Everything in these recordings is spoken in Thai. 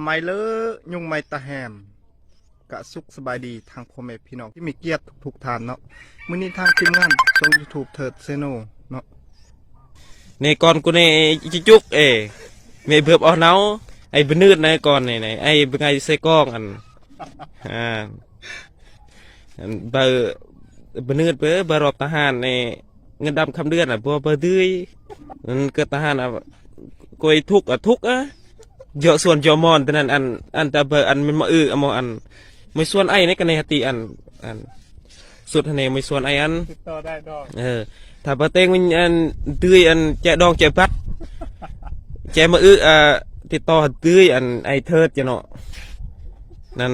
มัยเลอะยุงไม้ตะแหมกะสุขสบายดีทางพ่อแม่พี่น้องที่มีเกียรติทุกทานเนาะมื้อนี้ทางทีมงานช่อง YouTube เถิดเซโนเนาะนี่ก่อนกูนี่จิจุกไม่เบื่อเอาเนาไอ้บนืดในก่อนไหนไอ้เป็นไงใส่กล้องอันเบอร์บนืดเบอร์รอบทหารในเงินดำคำเดือนเบอร์ดื้อมันเกิดทหารกอยทุกเยอะส่วนเยอะมอนแต่นั้นอันแต่เบอร์อันมันมามองอันไม่ส่วนไอ้ในกันในฮติอันสุดทะเลไม่ส่วนไอ้ติดต่อได้ดอกถ้าประเทศมันตื้อแจดองแจพัดแจมาติดต่อตื้อไอเทิดจะเนาะนั่น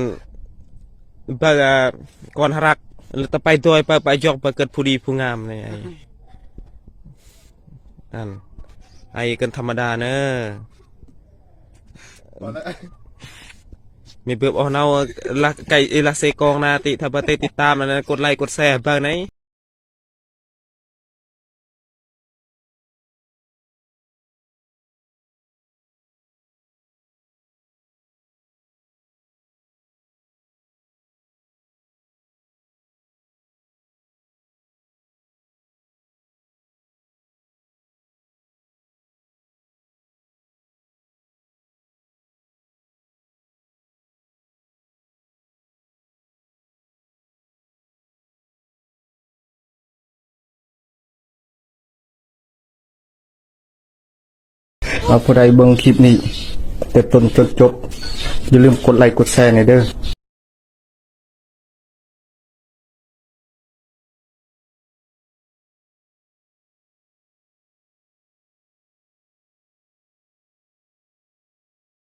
เปิดก่อนรักแล้วต่อไปตัวไปยกไปเกิดผู้ดีผู้งามเลยนั่นไอกันธรรมดาเนอะมีเบื่อเอาเนาลักไก่ลักเซกองนาติถ้าประเทศติดตามนะกดไลค์กดแชร์บ้างไหนผู้ใดเบิ่งคลิปนี้แต่ต้นจนจบอย่าลืมกดไลค์กดแชร์ในเด้อ